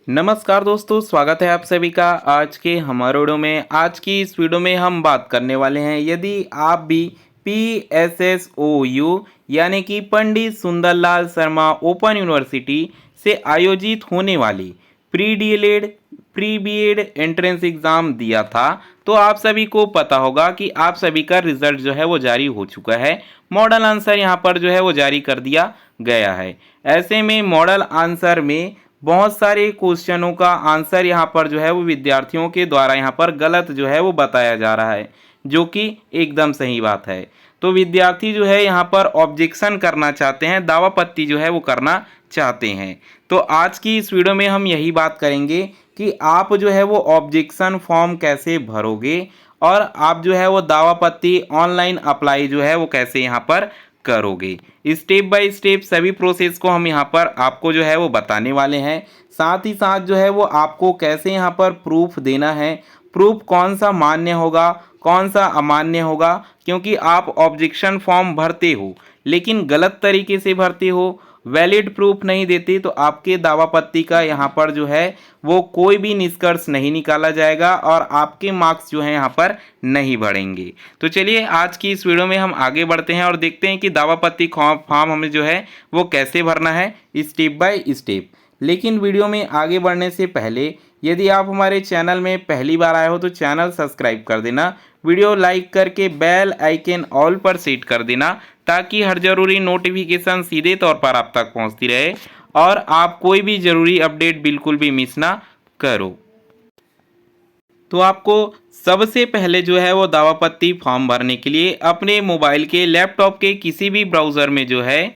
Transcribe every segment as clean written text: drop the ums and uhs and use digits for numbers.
नमस्कार दोस्तों, स्वागत है आप सभी का आज के हमारे वीडियो में। आज की इस वीडियो में हम बात करने वाले हैं, यदि आप भी PSSOU यानी कि पंडित सुंदरलाल शर्मा ओपन यूनिवर्सिटी से आयोजित होने वाली pre DElEd pre BEd entrance exam दिया था, तो आप सभी को पता होगा कि आप सभी का रिजल्ट जो है वो जारी हो चुका है। मॉडल आंसर यहाँ पर जो है वो जारी कर दिया गया है। ऐसे में मॉडल आंसर में बहुत सारे क्वेश्चनों का आंसर यहाँ पर जो है वो विद्यार्थियों के द्वारा यहाँ पर गलत जो है वो बताया जा रहा है, जो कि एकदम सही बात है। तो विद्यार्थी जो है यहाँ पर ऑब्जेक्शन करना चाहते हैं, दावापत्ती जो है वो करना चाहते हैं। तो आज की इस वीडियो में हम यही बात करेंगे कि आप जो है वो ऑब्जेक्शन फॉर्म कैसे भरोगे और आप जो है वो दावापत्ती ऑनलाइन अप्लाई जो है वो कैसे यहाँ पर करोगे। स्टेप बाय स्टेप सभी प्रोसेस को हम यहाँ पर आपको जो है वो बताने वाले हैं। साथ ही साथ जो है वो आपको कैसे यहाँ पर प्रूफ देना है, प्रूफ कौन सा मान्य होगा कौन सा अमान्य होगा, क्योंकि आप ऑब्जेक्शन फॉर्म भरते हो लेकिन गलत तरीके से भरते हो, वैलिड प्रूफ नहीं देते, तो आपके दावापत्ती का यहाँ पर जो है वो कोई भी निष्कर्ष नहीं निकाला जाएगा और आपके मार्क्स जो है यहाँ पर नहीं बढ़ेंगे। तो चलिए आज की इस वीडियो में हम आगे बढ़ते हैं और देखते हैं कि दावापत्ती फॉर्म हमें जो है वो कैसे भरना है स्टेप बाय स्टेप। लेकिन वीडियो में आगे बढ़ने से पहले यदि आप हमारे चैनल में पहली बार आए हो तो चैनल सब्सक्राइब कर देना, वीडियो लाइक करके बेल आइकन ऑल पर सेट कर देना ताकि हर ज़रूरी नोटिफिकेशन सीधे तौर पर आप तक पहुंचती रहे और आप कोई भी ज़रूरी अपडेट बिल्कुल भी मिस ना करो। तो आपको सबसे पहले जो है वो दावापत्ती फॉर्म भरने के लिए अपने मोबाइल के लैपटॉप के किसी भी ब्राउज़र में जो है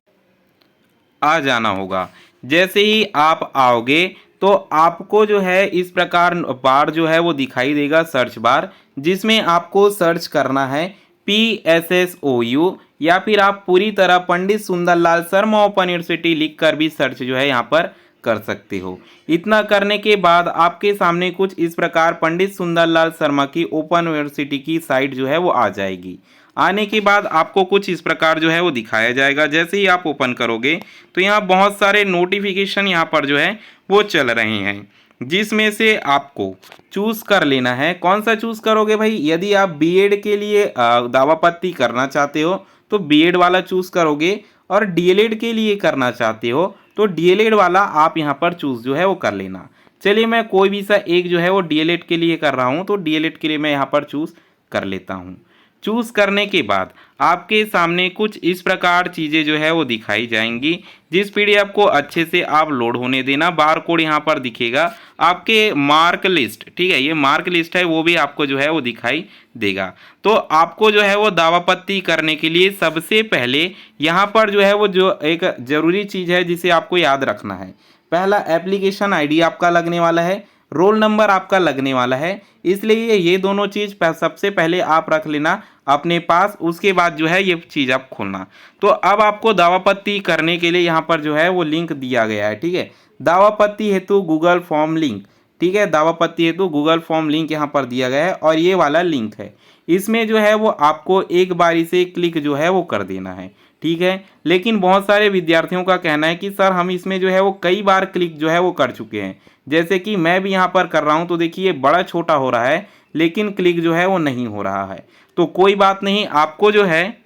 आ जाना होगा। जैसे ही आप आओगे तो आपको जो है इस प्रकार बार जो है वो दिखाई देगा, सर्च बार, जिसमें आपको सर्च करना है PSSOU या फिर आप पूरी तरह पंडित सुंदरलाल शर्मा ओपन यूनिवर्सिटी लिख कर भी सर्च जो है यहाँ पर कर सकते हो। इतना करने के बाद आपके सामने कुछ इस प्रकार पंडित सुंदरलाल शर्मा की ओपन यूनिवर्सिटी की साइट जो है वो आ जाएगी। आने के बाद आपको कुछ इस प्रकार जो है वो दिखाया जाएगा। जैसे ही आप ओपन करोगे तो यहाँ बहुत सारे नोटिफिकेशन यहाँ पर जो है वो चल रहे हैं, जिसमें से आपको चूज़ कर लेना है। कौन सा चूज़ करोगे भाई? यदि आप बीएड के लिए दावापत्ती करना चाहते हो तो बीएड वाला चूज़ करोगे और डीएलएड के लिए करना चाहते हो तो डीएलएड वाला आप यहाँ पर चूज़ जो है वो कर लेना। चलिए मैं कोई भी सा एक जो है वो डीएलएड के लिए कर रहा हूँ, तो डीएलएड के लिए मैं यहाँ पर चूज़ कर लेता हूँ। चूज़ करने के बाद आपके सामने कुछ इस प्रकार चीज़ें जो है वो दिखाई जाएंगी, जिस पीडीएफ को अच्छे से आप लोड होने देना। बार कोड यहाँ पर दिखेगा, आपके मार्क लिस्ट, ठीक है, ये मार्क लिस्ट है, वो भी आपको जो है वो दिखाई देगा। तो आपको जो है वो दावापत्ती करने के लिए सबसे पहले यहाँ पर जो है वो जो एक ज़रूरी चीज़ है जिसे आपको याद रखना है, पहला एप्लीकेशन आईडी आपका लगने वाला है, रोल नंबर आपका लगने वाला है, इसलिए ये दोनों चीज़ सबसे पहले आप रख लेना अपने पास। उसके बाद जो है ये चीज़ आप खोलना। तो अब आपको दावापत्ती करने के लिए यहाँ पर जो है वो लिंक दिया गया है, ठीक है, दावापत्ती हेतु गूगल फॉर्म लिंक, ठीक है, दावापत्ती हेतु गूगल फॉर्म लिंक यहाँ पर दिया गया है और ये वाला लिंक है। इसमें जो है वो आपको एक बारी से क्लिक जो है वो कर देना है, ठीक है। लेकिन बहुत सारे विद्यार्थियों का कहना है कि सर हम इसमें जो है वो कई बार क्लिक जो है वो कर चुके हैं, जैसे कि मैं भी यहाँ पर कर रहा हूँ, तो देखिए बड़ा छोटा हो रहा है लेकिन क्लिक जो है वो नहीं हो रहा है। तो कोई बात नहीं, आपको जो है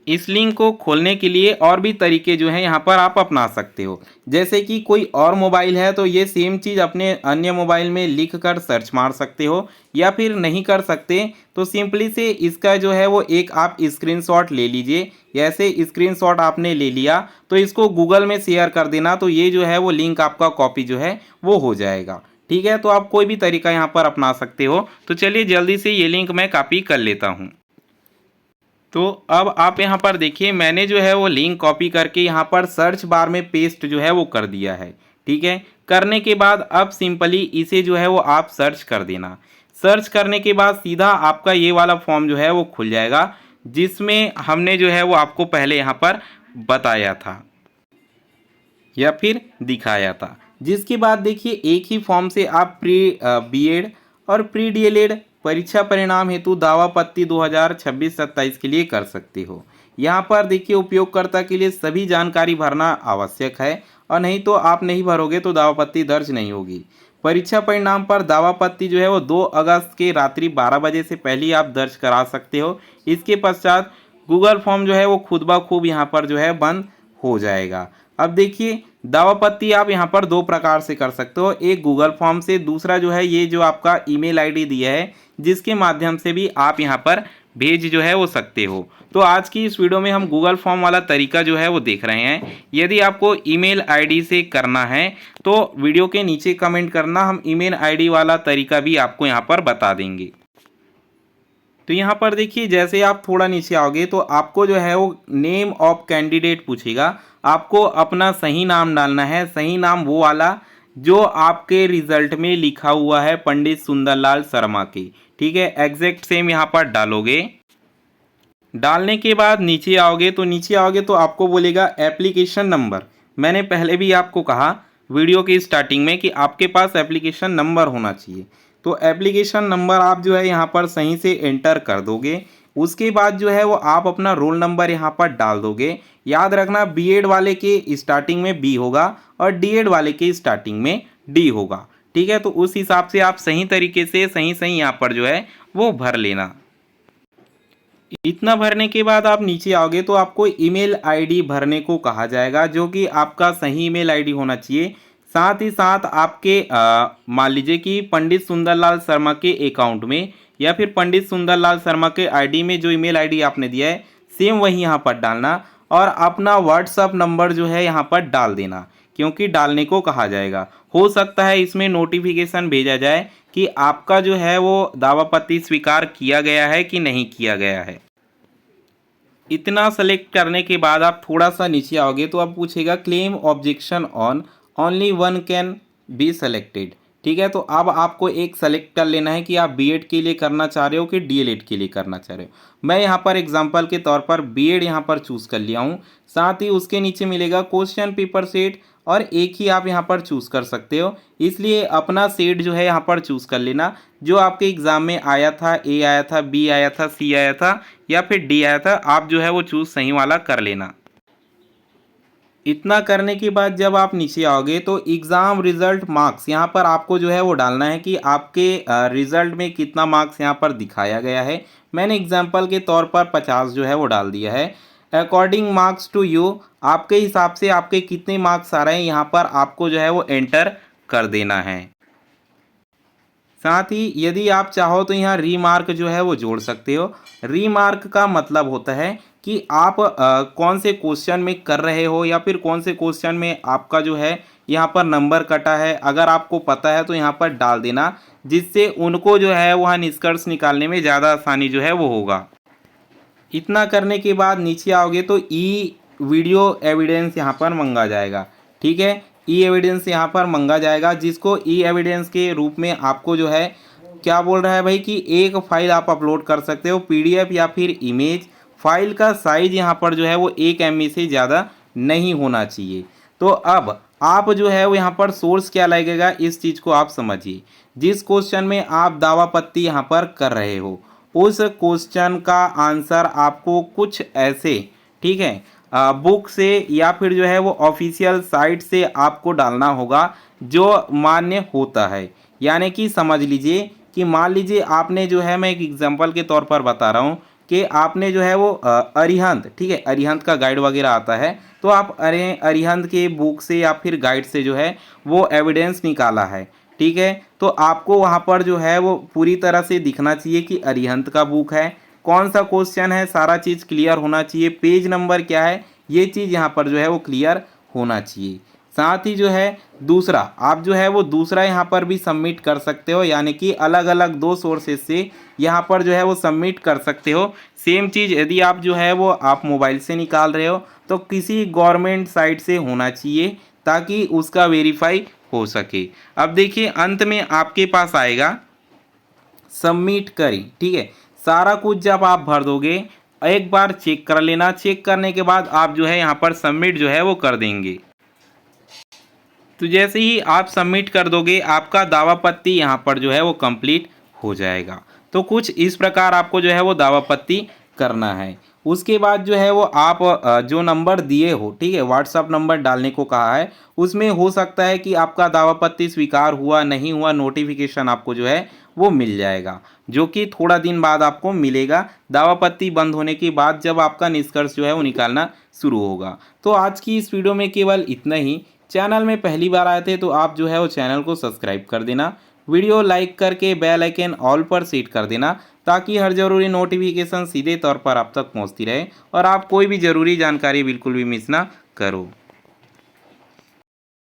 इस लिंक को खोलने के लिए और भी तरीके जो हैं यहाँ पर आप अपना सकते हो। जैसे कि कोई और मोबाइल है तो ये सेम चीज़ अपने अन्य मोबाइल में लिख कर सर्च मार सकते हो, या फिर नहीं कर सकते तो सिंपली से इसका जो है वो एक आप स्क्रीनशॉट ले लीजिए। ऐसे स्क्रीनशॉट आपने ले लिया तो इसको गूगल में शेयर कर देना, तो ये जो है वो लिंक आपका कॉपी जो है वो हो जाएगा, ठीक है। तो आप कोई भी तरीका यहाँ पर अपना सकते हो। तो चलिए जल्दी से ये लिंक मैं कॉपी कर लेता हूँ। तो अब आप यहाँ पर देखिए मैंने जो है वो लिंक कॉपी करके यहाँ पर सर्च बार में पेस्ट जो है वो कर दिया है, ठीक है। करने के बाद अब सिंपली इसे जो है वो आप सर्च कर देना। सर्च करने के बाद सीधा आपका ये वाला फॉर्म जो है वो खुल जाएगा, जिसमें हमने जो है वो आपको पहले यहाँ पर बताया था या फिर दिखाया था। जिसके बाद देखिए एक ही फॉर्म से आप प्री बीएड और प्री डीएलएड परीक्षा परिणाम हेतु दावापत्ती 2026-27 के लिए कर सकते हो। यहाँ पर देखिए उपयोगकर्ता के लिए सभी जानकारी भरना आवश्यक है और नहीं तो आप नहीं भरोगे तो दावा पत्ती दर्ज नहीं होगी। परीक्षा परिणाम पर दावा पत्ती जो है वो 2 अगस्त के रात्रि 12 बजे से पहले आप दर्ज करा सकते हो। इसके पश्चात गूगल फॉर्म जो है वो खुद ब खुद यहाँ पर जो है बंद हो जाएगा। अब देखिए दावा पत्ती आप यहाँ पर 2 प्रकार से कर सकते हो, एक गूगल फॉर्म से, दूसरा जो है ये जो आपका ईमेल आईडी दिया है जिसके माध्यम से भी आप यहाँ पर भेज जो है वो सकते हो। तो आज की इस वीडियो में हम गूगल फॉर्म वाला तरीका जो है वो देख रहे हैं। यदि आपको ईमेल आईडी से करना है तो वीडियो के नीचे कमेंट करना, हम ईमेल आईडी वाला तरीका भी आपको यहाँ पर बता देंगे। तो यहाँ पर देखिए जैसे आप थोड़ा नीचे आओगे तो आपको जो है वो नेम ऑफ कैंडिडेट पूछेगा। आपको अपना सही नाम डालना है, सही नाम वो वाला जो आपके रिजल्ट में लिखा हुआ है पंडित सुंदरलाल शर्मा के, ठीक है, एग्जैक्ट सेम यहाँ पर डालोगे। डालने के बाद नीचे आओगे तो आपको बोलेगा एप्लीकेशन नंबर। मैंने पहले भी आपको कहा वीडियो की स्टार्टिंग में कि आपके पास एप्लीकेशन नंबर होना चाहिए। तो एप्लीकेशन नंबर आप जो है यहाँ पर सही से एंटर कर दोगे। उसके बाद जो है वो आप अपना रोल नंबर यहाँ पर डाल दोगे। याद रखना बीएड वाले के स्टार्टिंग में बी होगा और डीएड वाले के स्टार्टिंग में डी होगा, ठीक है। तो उस हिसाब से आप सही तरीके से सही यहाँ पर जो है वो भर लेना। इतना भरने के बाद आप नीचे आओगे तो आपको ईमेल आईडी भरने को कहा जाएगा जो कि आपका सही ईमेल आईडी होना चाहिए। साथ ही साथ आपके मान लीजिए कि पंडित सुंदरलाल शर्मा के अकाउंट में या फिर पंडित सुंदरलाल शर्मा के आईडी में जो ईमेल आईडी आपने दिया है सेम वही यहाँ पर डालना और अपना व्हाट्सअप नंबर जो है यहाँ पर डाल देना, क्योंकि डालने को कहा जाएगा। हो सकता है इसमें नोटिफिकेशन भेजा जाए कि आपका जो है वो दावा पत्ती स्वीकार किया गया है कि नहीं किया गया है। इतना सेलेक्ट करने के बाद आप थोड़ा सा नीचे आओगे तो आप पूछेगा claim objection on only one can be selected, ठीक है। तो अब आपको एक सेलेक्ट कर लेना है कि आप बीएड के लिए करना चाह रहे हो कि डीएलएड के लिए करना चाह रहे हो। मैं यहाँ पर एग्जांपल के तौर पर बीएड यहाँ पर चूज़ कर लिया हूँ। साथ ही उसके नीचे मिलेगा क्वेश्चन पेपर सेट और एक ही आप यहाँ पर चूज़ कर सकते हो, इसलिए अपना सेट जो है यहाँ पर चूज़ कर लेना जो आपके एग्ज़ाम में आया था, ए आया था, बी आया था, सी आया था या फिर डी आया था, आप जो है वो चूज़ सही वाला कर लेना। इतना करने के बाद जब आप नीचे आओगे तो एग्ज़ाम रिज़ल्ट मार्क्स यहाँ पर आपको जो है वो डालना है कि आपके रिज़ल्ट में कितना मार्क्स यहाँ पर दिखाया गया है। मैंने एग्जांपल के तौर पर 50 जो है वो डाल दिया है। अकॉर्डिंग मार्क्स टू यू, आपके हिसाब से आपके कितने मार्क्स आ रहे हैं यहाँ पर आपको जो है वो एंटर कर देना है। साथ ही यदि आप चाहो तो यहाँ रीमार्क जो है वो जोड़ सकते हो। रीमार्क का मतलब होता है कि आप कौन से क्वेश्चन में कर रहे हो या फिर कौन से क्वेश्चन में आपका जो है यहाँ पर नंबर कटा है, अगर आपको पता है तो यहाँ पर डाल देना, जिससे उनको जो है वह निष्कर्ष निकालने में ज़्यादा आसानी जो है वो होगा। इतना करने के बाद नीचे आओगे तो ई वीडियो एविडेंस यहाँ पर मांगा जाएगा, ठीक है। ई एविडेंस यहाँ पर मांगा जाएगा, जिसको ई एविडेंस के रूप में आपको जो है क्या बोल रहा है भाई कि एक फाइल आप अपलोड कर सकते हो, पीडीएफ या फिर इमेज। फाइल का साइज यहाँ पर जो है वो 1 MB से ज़्यादा नहीं होना चाहिए। तो अब आप जो है वो यहाँ पर सोर्स क्या लगेगा इस चीज़ को आप समझिए। जिस क्वेश्चन में आप दावा पत्ती यहाँ पर कर रहे हो उस क्वेश्चन का आंसर आपको कुछ ऐसे, ठीक है, बुक से या फिर जो है वो ऑफिशियल साइट से आपको डालना होगा जो मान्य होता है। यानी कि समझ लीजिए कि मान लीजिए आपने जो है, मैं एक एग्जांपल के तौर पर बता रहा हूँ कि आपने जो है वो अरिहंत, ठीक है, अरिहंत का गाइड वगैरह आता है, तो आप अरिहंत के बुक से या फिर गाइड से जो है वो एविडेंस निकाला है, ठीक है। तो आपको वहाँ पर जो है वो पूरी तरह से दिखना चाहिए कि अरिहंत का बुक है, कौन सा क्वेश्चन है, सारा चीज़ क्लियर होना चाहिए, पेज नंबर क्या है, ये चीज़ यहाँ पर जो है वो क्लियर होना चाहिए। साथ ही जो है दूसरा, आप जो है वो दूसरा यहाँ पर भी सबमिट कर सकते हो, यानी कि अलग अलग 2 सोर्सेज से यहाँ पर जो है वो सबमिट कर सकते हो। सेम चीज़ यदि आप जो है वो आप मोबाइल से निकाल रहे हो तो किसी गवर्नमेंट साइट से होना चाहिए ताकि उसका वेरीफाई हो सके। अब देखिए अंत में आपके पास आएगा सबमिट करें, ठीक है। सारा कुछ जब आप भर दोगे एक बार चेक कर लेना, चेक करने के बाद आप जो है यहाँ पर सबमिट जो है वो कर देंगे। तो जैसे ही आप सबमिट कर दोगे आपका दावा पत्ती यहाँ पर जो है वो कंप्लीट हो जाएगा। तो कुछ इस प्रकार आपको जो है वो दावा पत्ती करना है। उसके बाद जो है वो आप जो नंबर दिए हो, ठीक है, व्हाट्सअप नंबर डालने को कहा है, उसमें हो सकता है कि आपका दावापत्ती स्वीकार हुआ नहीं हुआ नोटिफिकेशन आपको जो है वो मिल जाएगा, जो कि थोड़ा दिन बाद आपको मिलेगा दावापत्ती बंद होने के बाद, जब आपका निष्कर्ष जो है वो निकालना शुरू होगा। तो आज की इस वीडियो में केवल इतना ही। चैनल में पहली बार आए थे तो आप जो है वो चैनल को सब्सक्राइब कर देना, वीडियो लाइक करके बेल आइकन ऑल पर सेट कर देना, ताकि हर ज़रूरी नोटिफिकेशन सीधे तौर पर आप तक पहुंचती रहे और आप कोई भी ज़रूरी जानकारी बिल्कुल भी मिस ना करो।